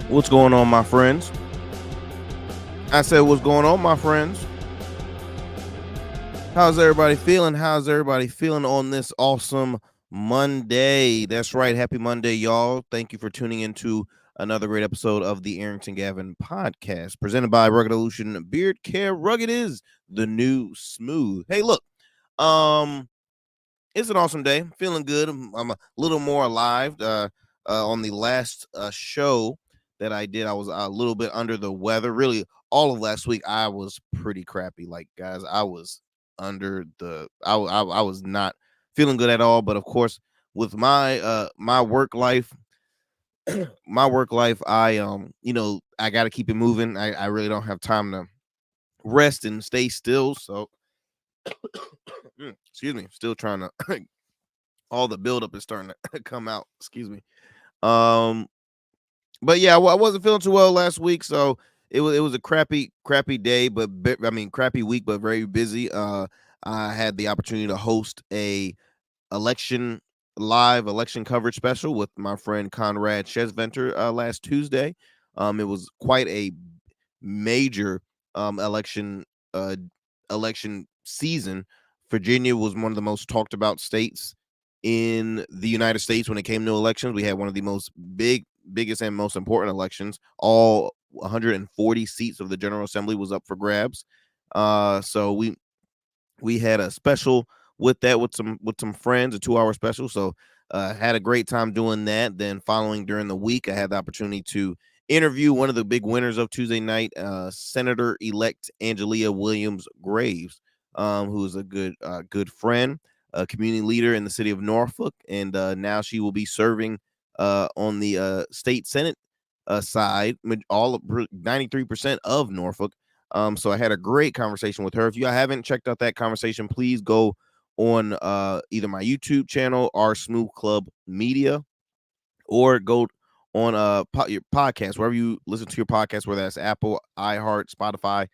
What's going on, my friends? I said, what's going on, my friends? How's everybody feeling? How's everybody feeling on this awesome Monday? That's right. Happy Monday, y'all. Thank you for tuning into another great episode of the Arrington Gavin podcast, presented by Rugged Illusion Beard Care. Rugged is the new smooth. Hey, look, um, it's an awesome day. Feeling good. I'm a little more alive. On the last show that I did, I was a little bit under the weather. Really, all of last week, I was pretty crappy. Like, guys, I was under the. I was not feeling good at all. But of course, with my work life, I got to keep it moving. I really don't have time to rest and stay still. So, excuse me, still trying to all the buildup is starting to come out. Excuse me. Um, but yeah, I wasn't feeling too well last week, so it was a crappy day, but crappy week, but very busy. I had the opportunity to host a election live election coverage special with my friend Conrad Chesventer last Tuesday. It was quite a major election uh election season. Virginia was one of the most talked about states in the United States when it came to elections. We had one of the biggest and most important elections. All 140 seats of the General Assembly was up for grabs. So we had a special with that with some friends, a 2-hour special. So had a great time doing that. Then following during the week, I had the opportunity to interview one of the big winners of Tuesday night, Senator elect Angelia Williams Graves, who is a good friend, a community leader in the city of Norfolk, and now she will be serving on the state senate side, all of 93% of Norfolk. So I had a great conversation with her. If you haven't checked out that conversation, please go on either my YouTube channel, our Smooth Club Media, or go on your podcast, wherever you listen to your podcast, whether that's Apple, iHeart, Spotify,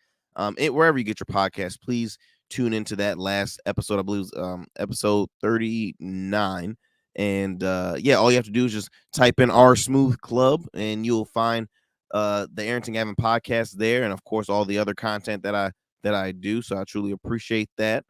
wherever you get your podcast. Please tune into that last episode. I believe episode 39. And yeah, all you have to do is just type in our Smooth Club, and you'll find the Arrington Gavin podcast there, and of course all the other content that I do. So I truly appreciate that.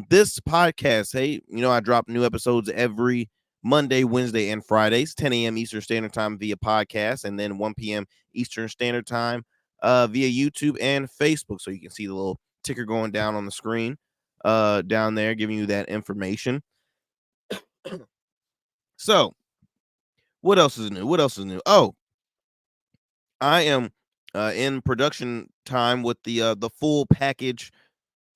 This podcast, hey, I drop new episodes every Monday, Wednesday, and Fridays, 10 a.m. Eastern Standard Time via podcast, and then 1 p.m. Eastern Standard Time via YouTube and Facebook. So you can see the little ticker going down on the screen down there, giving you that information. So, what else is new? What else is new? Oh, I am in production time with the full package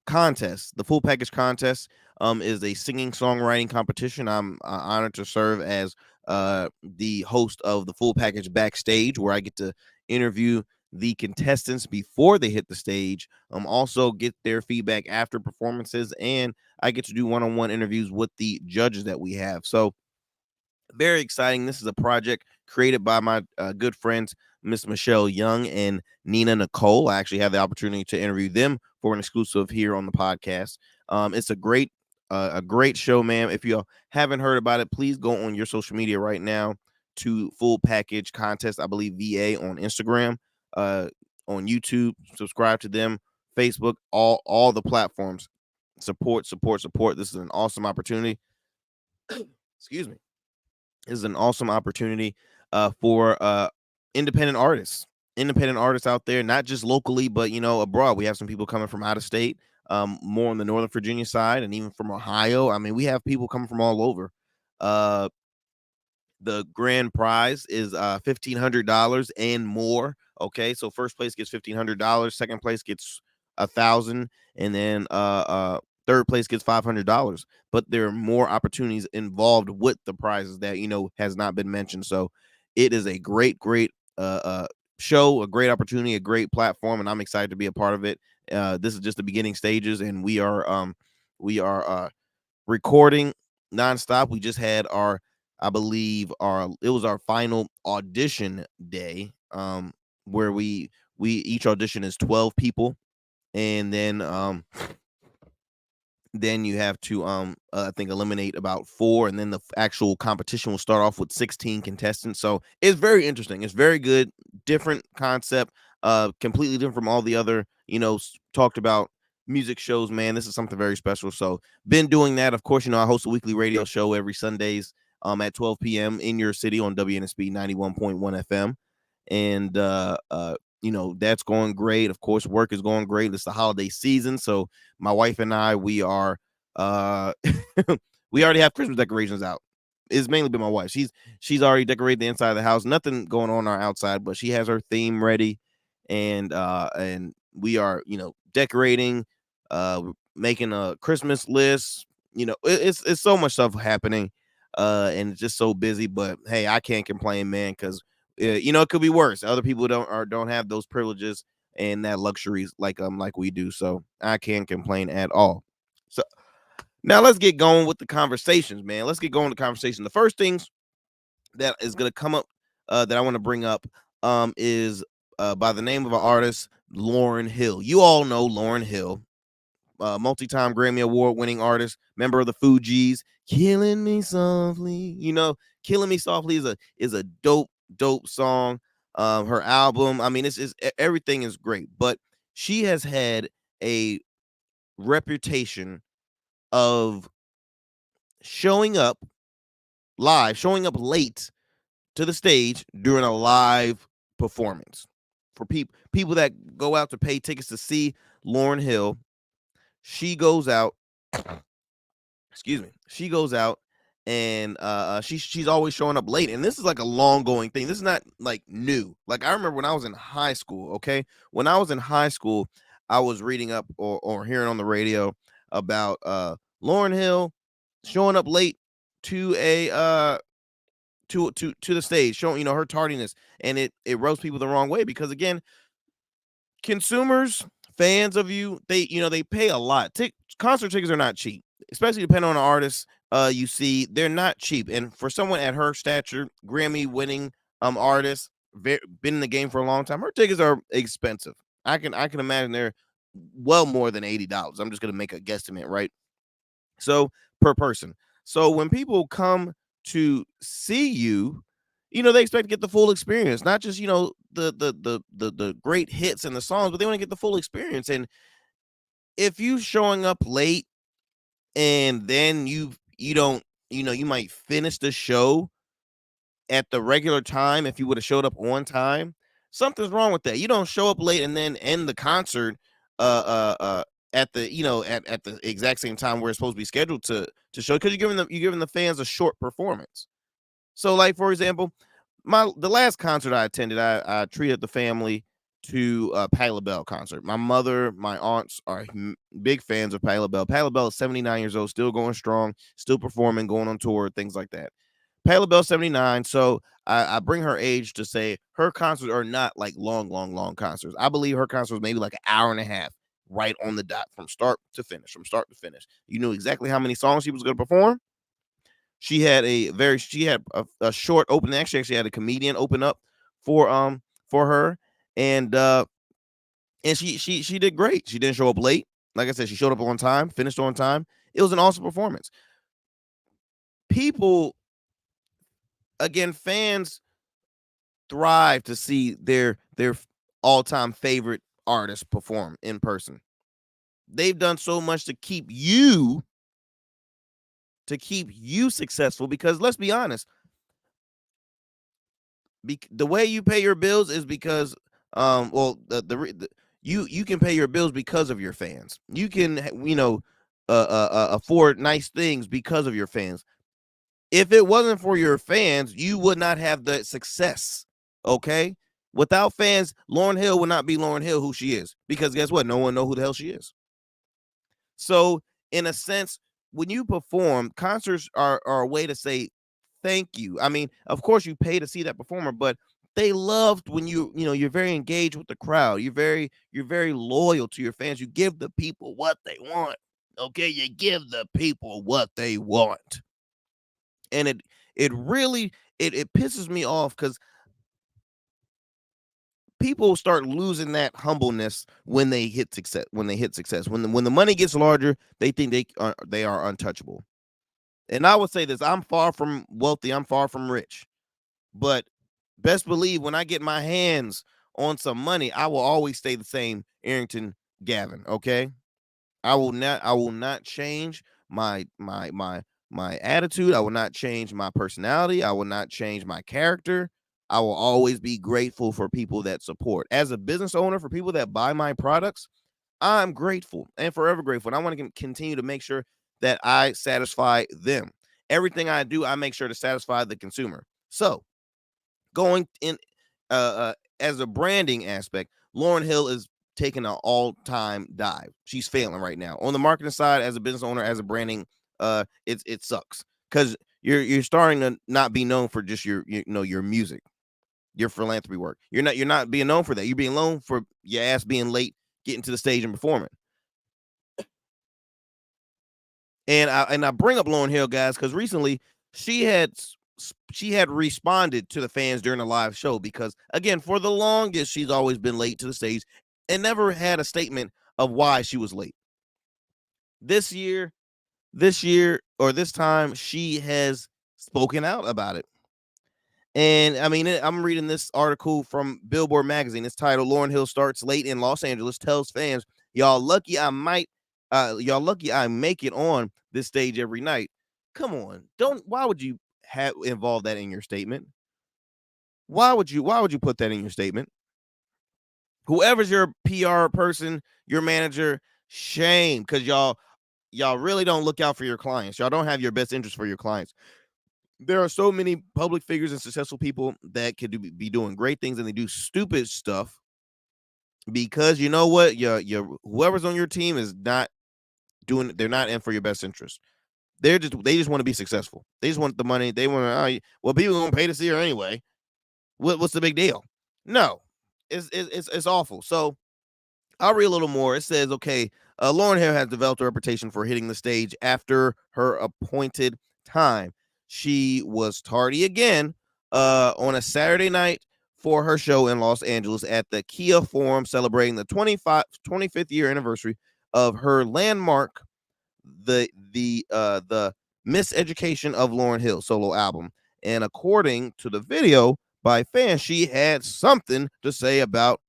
contest. The full package contest is a singing songwriting competition. I'm honored to serve as the host of the full package backstage, where I get to interview the contestants before they hit the stage. Also get their feedback after performances, and I get to do one-on-one interviews with the judges that we have. So very exciting. This is a project created by my good friends, Miss Michelle Young and Nina Nicole. I actually had the opportunity to interview them for an exclusive here on the podcast. It's a great show, man. If you haven't heard about it, please go on your social media right now to Full Package Contest, I believe VA on Instagram, on YouTube. Subscribe to them, Facebook, all the platforms. Support, support, support. This is an awesome opportunity. Excuse me. Is an awesome opportunity for independent artists out there, not just locally, but abroad. We have some people coming from out of state, more on the Northern Virginia side, and even from Ohio. I mean, we have people coming from all over. Uh, the grand prize is $1,500 and more. Okay, so first place gets $1,500, second place gets 1,000, and then third place gets $500. But there are more opportunities involved with the prizes that has not been mentioned. So it is a great show, a great opportunity, a great platform, and I'm excited to be a part of it. This is just the beginning stages, and we are recording nonstop. We just had our, I believe, it was our final audition day, where we each audition is 12 people, and then Then you have to I think eliminate about 4, and then the actual competition will start off with 16 contestants. So it's very interesting. It's very good, different concept, completely different from all the other, talked about music shows, man. This is something very special. So been doing that. Of course, I host a weekly radio show every Sundays at 12 p.m. in your city on WNSB 91.1 FM. And that's going great. Of course, work is going great. It's the holiday season, so my wife and I, we are uh we already have Christmas decorations out. It's mainly been my wife. She's already decorated the inside of the house. Nothing going on our outside, but she has her theme ready, and we are, decorating, making a Christmas list. It's so much stuff happening, and it's just so busy. But hey, I can't complain, man, because it could be worse. Other people don't have those privileges and that luxuries like we do. So I can't complain at all. So now let's get going with the conversations, man. Let's get going with the conversation. The first things that is gonna come up that I want to bring up is by the name of an artist, Lauryn Hill. You all know Lauryn Hill, multi-time Grammy award-winning artist, member of the Fugees. Killing Me Softly, Killing Me Softly is a dope song. Her album, I mean, everything is great, but she has had a reputation of showing up showing up late to the stage during a live performance. For people that go out to pay tickets to see Lauryn Hill, she goes out excuse me, she goes out and she's always showing up late, and this is like a long going thing. This is not like new. Like, I remember when I was in high school. Okay, when I was in high school, I was reading up or hearing on the radio about Lauryn Hill showing up late to a to the stage, showing, her tardiness, and it rubs people the wrong way, because again, consumers, fans of you, they pay a lot. Concert tickets are not cheap, especially depending on the artist. You see, they're not cheap, and for someone at her stature, Grammy winning artist, been in the game for a long time, her tickets are expensive. I can imagine they're well more than $80. I'm just gonna make a guesstimate, right? So per person. So when people come to see you, they expect to get the full experience, not just, the great hits and the songs, but they want to get the full experience. And if you showing up late, and then you don't, you might finish the show at the regular time. If you would have showed up on time, something's wrong with that. You don't show up late and then end the concert at the, at the exact same time where it's supposed to be scheduled to show, because you're giving the fans a short performance. So, like, for example, the last concert I attended, I treated the family to a Patti LaBelle concert. My mother, my aunts are big fans of Patti LaBelle. Patti LaBelle is 79 years old, still going strong, still performing, going on tour, things like that. Patti LaBelle 79. So I bring her age to say her concerts are not like long concerts. I believe her concert was maybe like an hour and a half, right on the dot, from start to finish. From start to finish, you knew exactly how many songs she was going to perform. She had a short opening. Actually had a comedian open up for her, and she did great. She didn't show up late. Like I said, she showed up on time, finished on time. It was an awesome performance. People, again, fans thrive to see their all-time favorite artists perform in person. They've done so much to keep you successful, because let's be honest, the way you pay your bills is because well you can pay your bills because of your fans. You can afford nice things because of your fans. If it wasn't for your fans, you would not have the success. Okay, without fans, Lauryn Hill would not be Lauryn Hill who she is, because guess what, no one know who the hell she is. So in a sense, when you perform, concerts are a way to say thank you. I mean, of course you pay to see that performer, but they loved when you're very engaged with the crowd. You're very loyal to your fans. You give the people what they want. Okay, you give the people what they want. And it really it pisses me off, because people start losing that humbleness when they hit success. When the money gets larger, they think they are untouchable. And I would say this: I'm far from wealthy. I'm far from rich, but best believe when I get my hands on some money, I will always stay the same, Arrington Gavin. Okay, I will not change my attitude. I will not change my personality. I will not change my character. I will always be grateful for people that support. As a business owner, for people that buy my products, I'm grateful and forever grateful. And I want to continue to make sure that I satisfy them. Everything I do, I make sure to satisfy the consumer. So, going in as a branding aspect, Lauryn Hill is taking an all-time dive. She's failing right now. On the marketing side, as a business owner, as a branding, it sucks because you're starting to not be known for just your music, your philanthropy work. You're not being known for that. You're being known for your ass being late getting to the stage and performing. And I bring up Lauryn Hill, guys, because recently she had she had responded to the fans during a live show because, again, for the longest she's always been late to the stage and never had a statement of why she was late. This year, or this time, she has spoken out about it. And I mean, I'm reading this article from Billboard magazine. It's titled "Lauryn Hill starts late in Los Angeles, tells fans, y'all lucky I make it on this stage every night." Come on, don't. Why would you have involve that in your statement? Why would you put that in your statement? Whoever's your PR person, your manager, shame, because y'all really don't look out for your clients. Y'all don't have your best interest for your clients. There are so many public figures and successful people that could be doing great things and they do stupid stuff because you know what, your whoever's on your team is not doing. They're not in for your best interest. They just want to be successful. They just want the money. They want to. Well, people gonna pay to see her anyway. What's the big deal? No, it's awful. So I'll read a little more. It says, okay, Lauryn Hill has developed a reputation for hitting the stage after her appointed time. She was tardy again on a Saturday night for her show in Los Angeles at the Kia Forum, celebrating the 25th year anniversary of her landmark, the Miseducation of Lauryn Hill solo album. And according to the video by fans, she had something to say about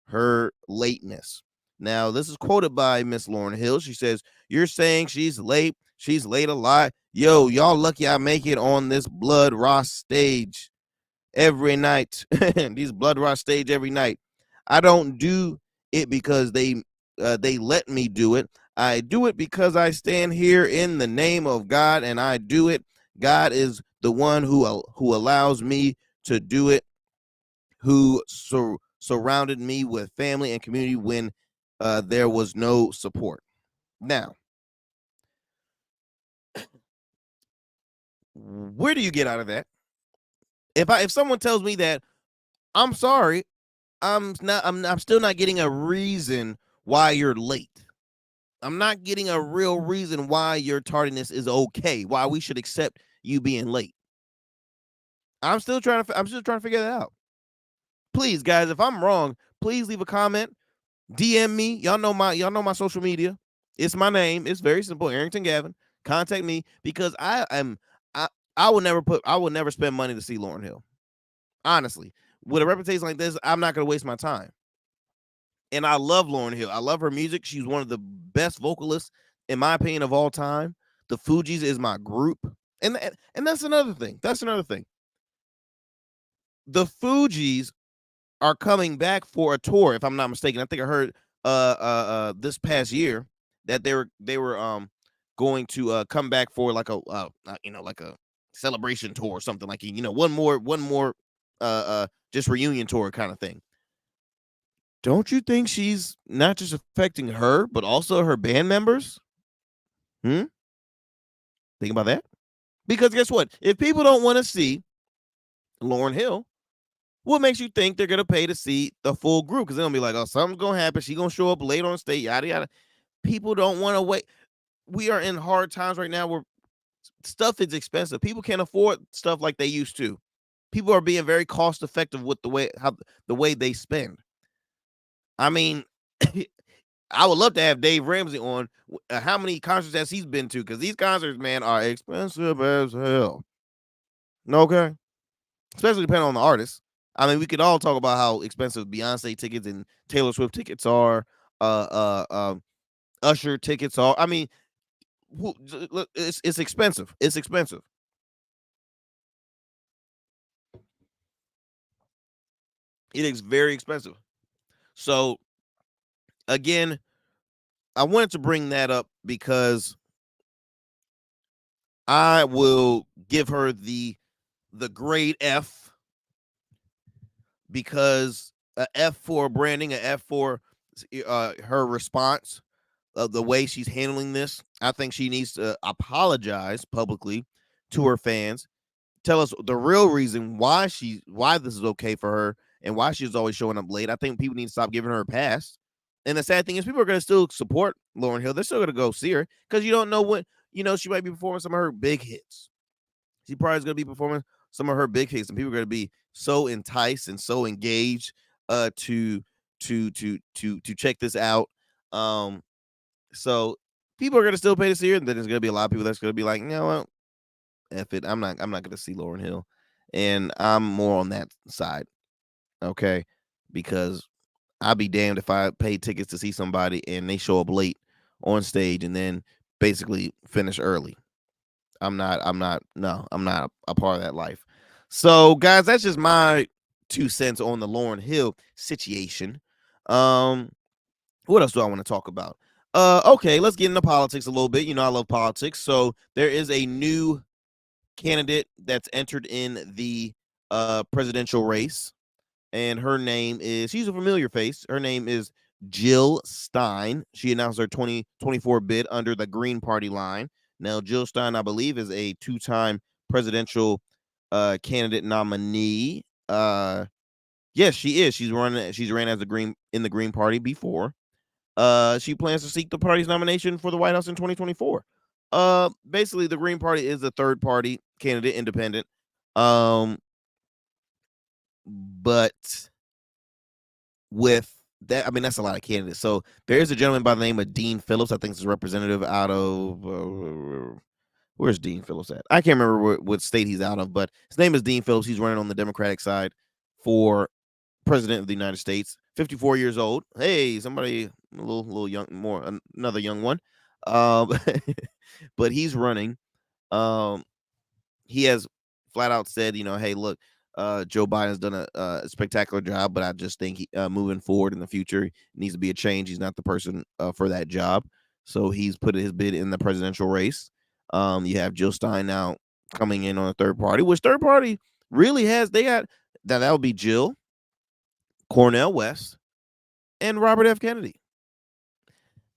her lateness. Now, this is quoted by Miss Lauryn Hill. She says, "You're saying she's late? She's late a lot. Yo, y'all lucky I make it on this Blood Ross stage every night. These Blood Ross stage every night. I don't do it because they let me do it. I do it because I stand here in the name of God, and I do it. God is the one who allows me to do it, who surrounded me with family and community when there was no support." Now, where do you get out of that? If someone tells me that, I'm sorry, I'm still not getting a reason why you're late. I'm not getting a real reason why your tardiness is okay, why we should accept you being late. I'm still trying to figure that out. Please, guys, if I'm wrong, please leave a comment. DM me. Y'all know my social media. It's my name. It's very simple. Arrington Gavin. Contact me because I will never spend money to see Lauryn Hill. Honestly, with a reputation like this, I'm not gonna waste my time. And I love Lauryn Hill. I love her music. She's one of the best vocalists, in my opinion, of all time. The Fugees is my group. And that's another thing. The Fugees are coming back for a tour, if I'm not mistaken. I think I heard this past year that they were going to come back for like like a celebration tour or something, like one more just reunion tour kind of thing. Don't you think she's not just affecting her but also her band members? Hmm? Think about that. Because guess what? If people don't want to see Lauryn Hill, what makes you think they're gonna pay to see the full group? Because they're gonna be like, "Oh, something's gonna happen. She's gonna show up late on stage." Yada yada. People don't want to wait. We are in hard times right now where stuff is expensive. People can't afford stuff like they used to. people are being very cost effective with the way they spend. I mean, I would love to have Dave Ramsey on. How many concerts has he's been to? Because these concerts, man, are expensive as hell. Okay, especially depending on the artist. I mean, we could all talk about how expensive Beyonce tickets and Taylor Swift tickets are. Usher tickets are. I mean, it's expensive. It's expensive. It is very expensive. So again, I wanted to bring that up because I will give her the grade F, because a F for branding, a F for her response of the way she's handling this. I think she needs to apologize publicly to her fans, tell us the real reason why this is okay for her and why she's always showing up late. I think people need to stop giving her a pass. And the sad thing is, people are going to still support Lauryn Hill. They're still going to go see her because you don't know what, she might be performing some of her big hits. She probably is going to be performing some of her big hits, and people are going to be so enticed and so engaged to check this out. So people are going to still pay to see her, and then there's going to be a lot of people that's going to be like, you know what, F it. I'm not going to see Lauryn Hill, and I'm more on that side. Okay, because I'd be damned if I paid tickets to see somebody and they show up late on stage and then basically finish early. I'm not a part of that life. So, guys, that's just my 2 cents on the Lauryn Hill situation. Um, what else do I want to talk about? Okay, let's get into politics a little bit. I love politics. So there is a new candidate that's entered in the presidential race, and her name is, she's a familiar face. Her name is Jill Stein. She announced her 2024 bid under the Green Party line. Now, Jill Stein, I believe, is a two-time presidential candidate nominee. Yes, she is. She's ran as the Green Party before. She plans to seek the party's nomination for the White House in 2024. Basically, the Green Party is a third party candidate, independent. But with that, I mean, that's a lot of candidates. So there is a gentleman by the name of Dean Phillips. I think it's a representative out of where's Dean Phillips at? I can't remember what state he's out of, but his name is Dean Phillips. He's running on the Democratic side for president of the United States. 54 years old. Hey, somebody a little young, another young one. Um, but he's running. Um, he has flat out said, hey, look, Joe Biden's done a spectacular job, but I just think moving forward in the future needs to be a change. He's not the person for that job, so he's put his bid in the presidential race. You have Jill Stein now coming in on a third party, which third party really has. They got that would be Jill, Cornel West, and Robert F. Kennedy.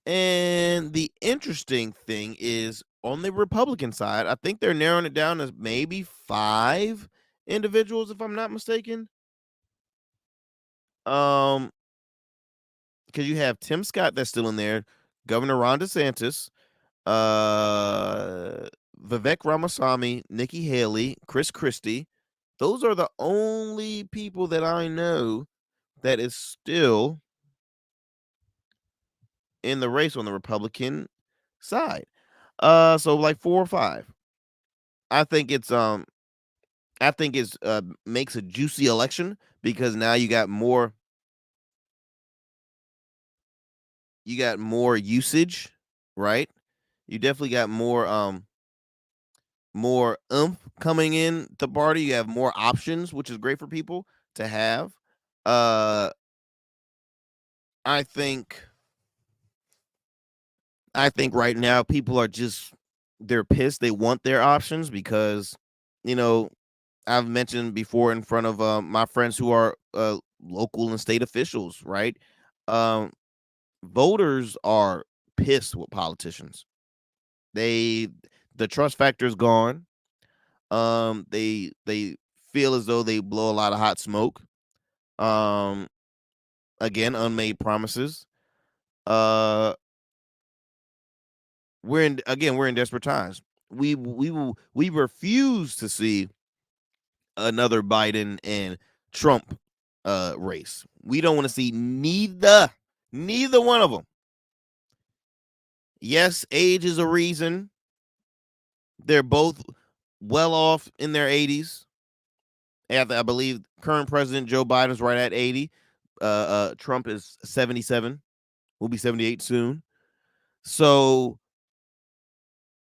And the interesting thing is, on the Republican side, I think they're narrowing it down as maybe 5 individuals, if I'm not mistaken. Because you have Tim Scott that's still in there, Governor Ron DeSantis, Vivek Ramaswamy, Nikki Haley, Chris Christie. Those are the only people that I know that is still in the race on the Republican side. So like 4 or 5. I think it's makes a juicy election because now you got more usage, right? You definitely got more oomph coming in the party. You have more options, which is great for people to have. Uh I think right now people are just, they're pissed. They want their options because, you know, I've mentioned before in front of my friends who are local and state officials, right? Um, Voters are pissed with politicians. They The trust factor is gone. They feel as though they blow a lot of hot smoke. Um, Again, unmade promises. Uh, we're in desperate times. We refuse to see another Biden and Trump race. We don't want to see neither one of them. Yes, age is a reason. They're both well off in their 80s. I believe current President Joe Biden's right at 80. Trump is 77. Will be 78 soon. So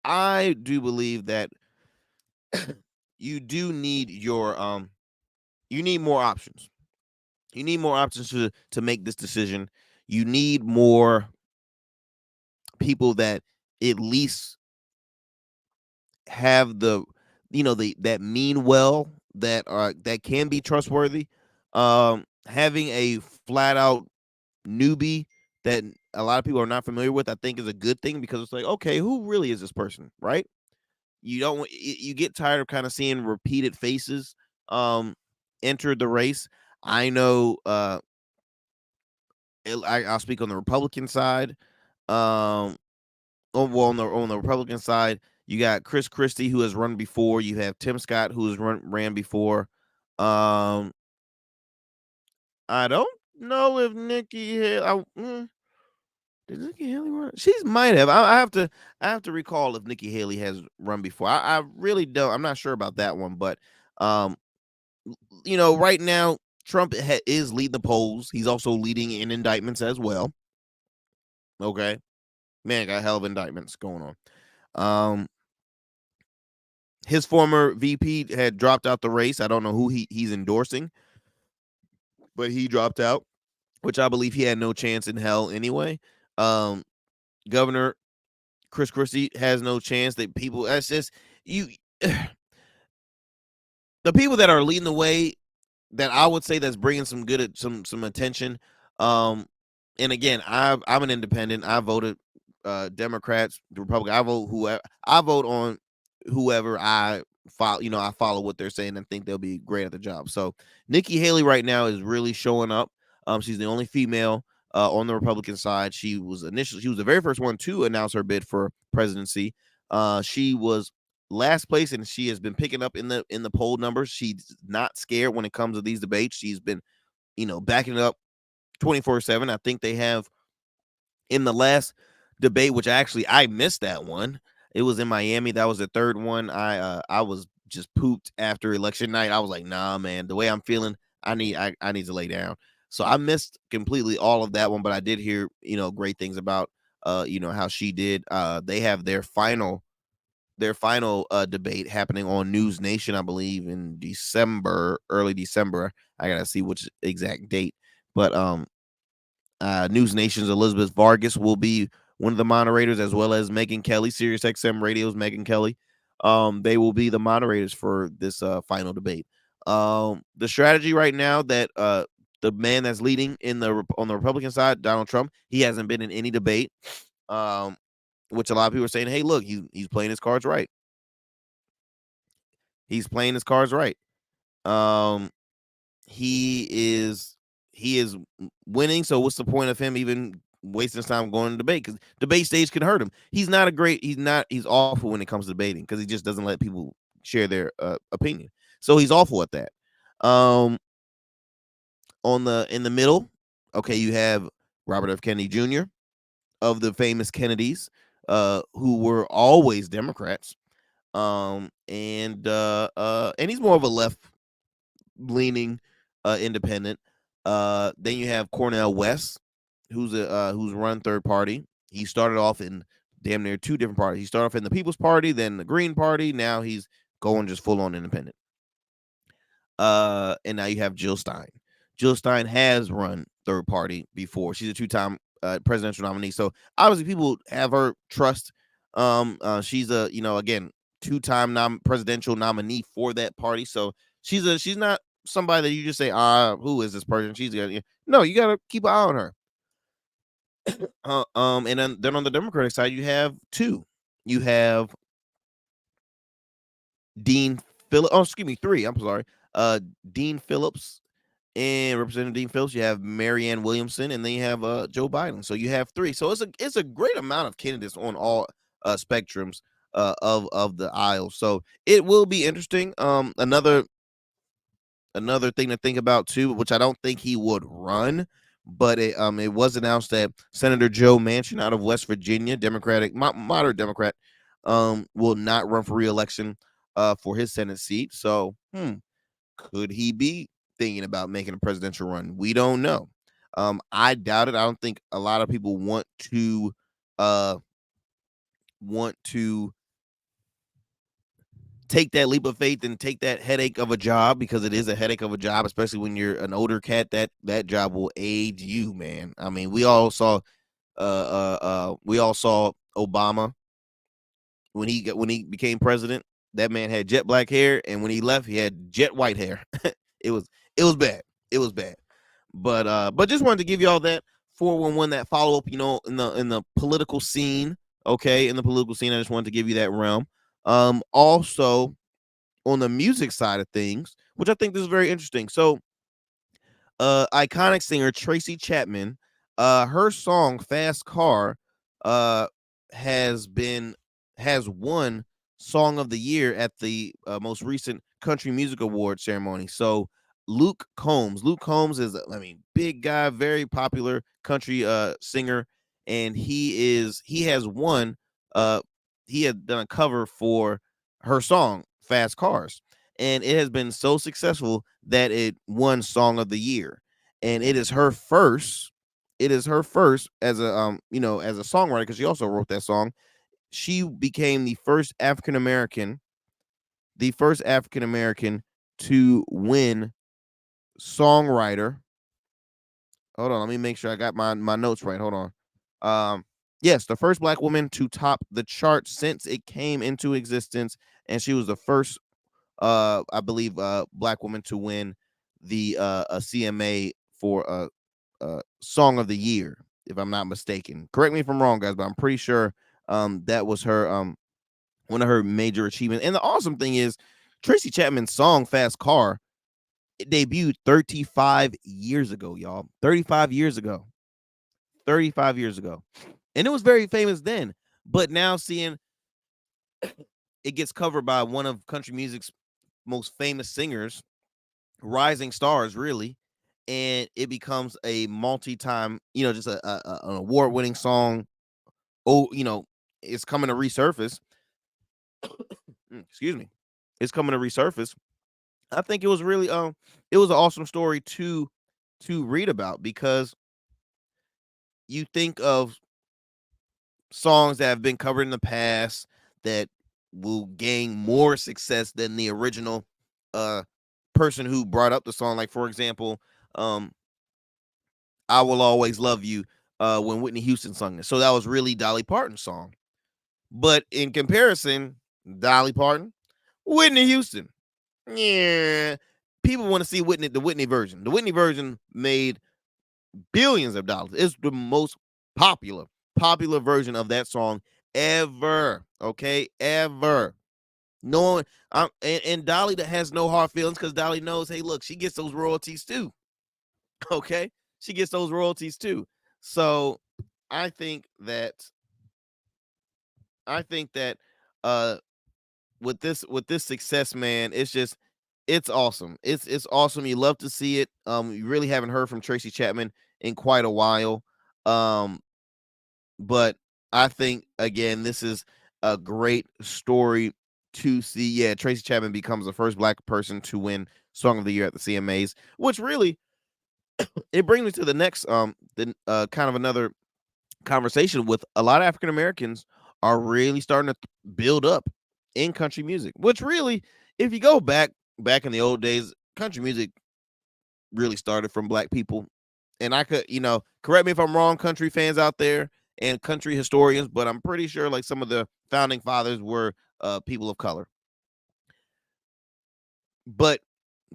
I do believe that you do need you need more options. You need more options to make this decision. You need more people that at least have the that mean well, that can be trustworthy. Having a flat out newbie that a lot of people are not familiar with, I think is a good thing, because it's like, okay, who really is this person, right? You get tired of kind of seeing repeated faces enter the race. I know I'll speak on the Republican side. On the Republican side, you got Chris Christie, who has run before. You have Tim Scott, who has ran before. I don't know if Nikki Haley. Did Nikki Haley run? She might have. I have to recall if Nikki Haley has run before. I really don't. I'm not sure about that one, but um, right now Trump is leading the polls. He's also leading in indictments as well. Okay, man, got a hell of indictments going on. His former VP had dropped out the race. I don't know who he's endorsing, but he dropped out, which I believe he had no chance in hell anyway. Governor Chris Christie has no chance. That's just you. The people that are leading the way, that I would say that's bringing some attention. And again, I'm an independent. I voted Democrats, the Republican. I vote on whoever I follow. I follow what they're saying and think they'll be great at the job. So Nikki Haley right now is really showing up. She's the only female on the Republican side. She was the very first one to announce her bid for presidency. She was last place, and she has been picking up in the poll numbers. She's not scared when it comes to these debates. She's been, backing it up 24/7. I think they have, in the last debate, which I missed that one. It was in Miami. That was the third one. I was just pooped after election night. I was like, nah, man, the way I'm feeling, I need to lay down. So I missed completely all of that one, but I did hear, great things about how she did. They have their final debate happening on News Nation, I believe, in December, early December. I gotta see which exact date, but News Nation's Elizabeth Vargas will be one of the moderators, as well as Megyn Kelly, Sirius XM Radio's Megyn Kelly. They will be the moderators for this final debate. The strategy right now that the man that's leading on the Republican side, Donald Trump, he hasn't been in any debate. Which a lot of people are saying, hey, look, he's playing his cards right. He's playing his cards right. He is winning. So what's the point of him even wasting his time going to debate? Because debate stage can hurt him. He's awful when it comes to debating, because he just doesn't let people share their opinion. So he's awful at that. In the middle, okay, you have Robert F. Kennedy Jr. of the famous Kennedys, who were always Democrats. And he's more of a left leaning independent. Then you have Cornel West, who's run third party. He started off in damn near two different parties. He started off in the People's Party, then the Green Party. Now he's going just full on independent. And now you have Jill Stein. Jill Stein has run third party before. She's a two-time presidential nominee. So obviously people have her trust. She's a, again, two-time presidential nominee for that party. So she's not somebody that you just say, who is this person? No, you gotta keep an eye on her. And then on the Democratic side, you have two. You have Dean Phillips. Oh, excuse me, three. I'm sorry. Dean Phillips and Representative Dean Phillips. You have Marianne Williamson, and then you have Joe Biden. So you have three. So it's a great amount of candidates on all spectrums of the aisle. So it will be interesting. Another another thing to think about too, which I don't think he would run, but it was announced that Senator Joe Manchin out of West Virginia, Democratic, moderate Democrat, will not run for re-election for his Senate seat. So, could he be thinking about making a presidential run? We don't know. I doubt it. I don't think a lot of people uh want to take that leap of faith and take that headache of a job, because it is a headache of a job, especially when you're an older cat. That job will age you, man. I mean, we all saw Obama when he became president. That man had jet black hair, and when he left, he had jet white hair. it was it was bad. It was bad. But just wanted to give you all that 411, that follow up, in the political scene. Okay, in the political scene, I just wanted to give you that realm. Also on the music side of things, which I think this is very interesting. So, iconic singer Tracy Chapman, her song "Fast Car," uh, has been has won Song of the Year at the most recent Country Music Award ceremony. So, Luke Combs is, I mean, big guy, very popular country singer, and he has won. Uh, he had done a cover for her song "Fast Cars," and it has been so successful that it won Song of the Year. And it is her first as a as a songwriter, because she also wrote that song. She became the first African American to win songwriter. Hold on, let me make sure I got my notes right. Hold on. Yes, the first black woman to top the chart since it came into existence, and she was the first I believe black woman to win the a CMA for Song of the Year, if I'm not mistaken. Correct me if I'm wrong, guys, but I'm pretty sure that was her one of her major achievements. And the awesome thing is, Tracy Chapman's song "Fast Car" it debuted 35 years ago, y'all. 35 years ago. 35 years ago. And it was very famous then. But now seeing it gets covered by one of country music's most famous singers, rising stars, really, and it becomes a multi-time, just an award-winning song. Oh, it's coming to resurface. Excuse me. It's coming to resurface. I think it was really it was an awesome story to read about, because you think of songs that have been covered in the past that will gain more success than the original uh person who brought up the song. Like, for example, "I Will Always Love You," when Whitney Houston sung it. So that was really Dolly Parton's song. But in comparison, Dolly Parton, Whitney Houston. Yeah. People want to see the Whitney version. The Whitney version made billions of dollars. It's the most popular version of that song ever. Okay, ever. No one, and Dolly that has no hard feelings, because Dolly knows, hey, look, she gets those royalties too. Okay, she gets those royalties too. So I think that I think that uh with this success, man, it's awesome. It's awesome. You love to see it. You really haven't heard from Tracy Chapman in quite a while. Um, but I think, again, this is a great story to see. Yeah, Tracy Chapman becomes the first black person to win Song of the Year at the CMAs, which really it brings me to the next kind of another conversation. With a lot of African Americans are really starting to build up in country music, which really, if you go back in the old days, country music really started from black people. And I could, correct me if I'm wrong, country fans out there and country historians, but I'm pretty sure like some of the founding fathers were people of color. But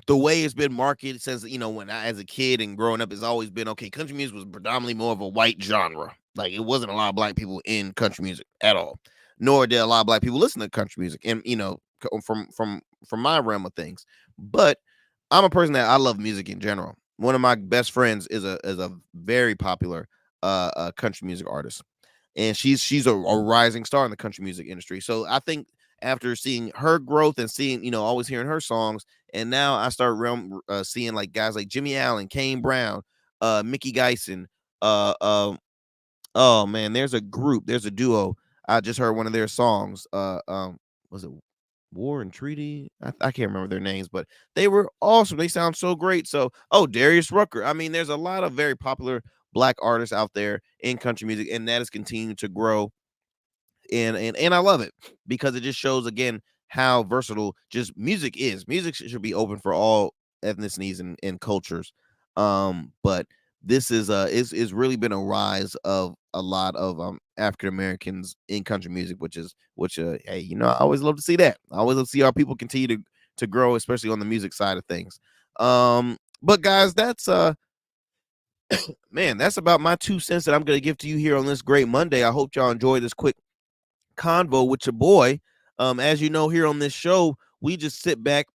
the way it's been marketed since, when I, as a kid and growing up, it's always been, okay, country music was predominantly more of a white genre. Like, it wasn't a lot of black people in country music at all, nor did a lot of black people listen to country music. And from my realm of things. But I'm a person that I love music in general. One of my best friends is a very popular country music artist, and she's a rising star in the country music industry. So I think after seeing her growth and seeing, always hearing her songs. And now I start seeing like guys like Jimmy Allen, Kane Brown, Mickey Geisen. Oh man, there's a duo. I just heard one of their songs. Was it War and Treaty? I can't remember their names, but they were awesome. They sound so great. So, Darius Rucker. I mean, there's a lot of very popular black artists out there in country music, and that is continuing to grow. And I love it because it just shows again how versatile just music is. Music should be open for all ethnicities and cultures. But this is really been a rise of a lot of African Americans in country music, which hey, I always love to see that. I always love to see our people continue to grow, especially on the music side of things. But guys, that's man, that's about my 2 cents that I'm gonna give to you here on this great Monday. I hope y'all enjoyed this quick convo with your boy. As you know, here on this show, we just sit back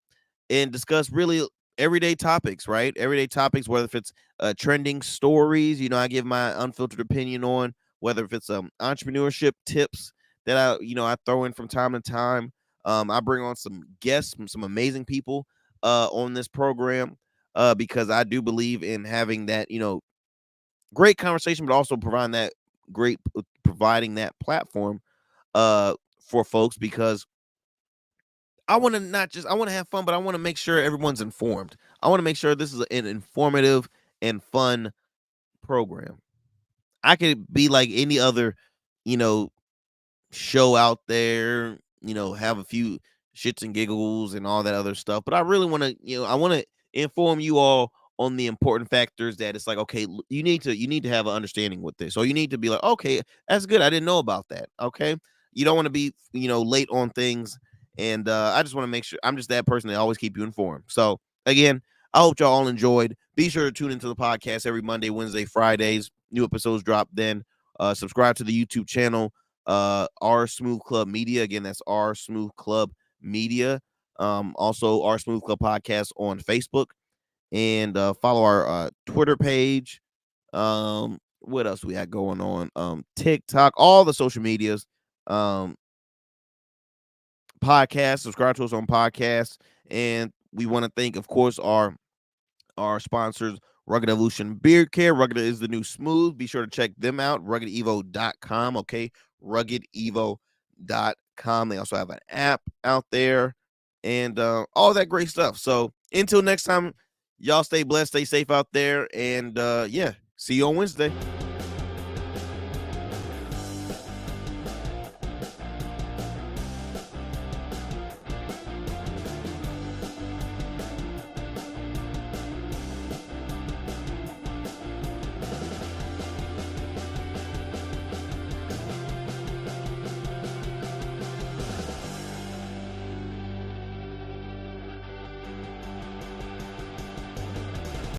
and discuss really everyday topics, right? Everyday topics, whether if it's trending stories, I give my unfiltered opinion on, whether if it's entrepreneurship tips that I throw in from time to time. I bring on some guests, some amazing people on this program because I do believe in having that, great conversation, but also providing that platform for folks because I want to not just I want to have fun, but I want to make sure everyone's informed. I want to make sure this is an informative and fun program. I could be like any other, you know, show out there, have a few shits and giggles and all that other stuff. But I really want to, I want to inform you all on the important factors that it's like, okay, you need to have an understanding with this. Or you need to be like, okay, that's good. I didn't know about that. Okay. You don't want to be, late on things. And I just want to make sure I'm just that person that always keep you informed. So again, I hope y'all all enjoyed. Be sure to tune into the podcast every Monday, Wednesday, Fridays. New episodes drop then. Subscribe to the YouTube channel, R Smooth Club Media. Again, that's R Smooth Club Media. Also R Smooth Club Podcast on Facebook, and follow our Twitter page. What else we got going on? TikTok, all the social medias. Podcast. Subscribe to us on podcasts, and we want to thank, of course, our sponsors, Rugged Evolution Beard Care. Rugged is the new smooth. Be sure to check them out. RuggedEvo.com. Okay. RuggedEvo.com. They also have an app out there and all that great stuff. So until next time, y'all stay blessed, stay safe out there. And yeah, see you on Wednesday.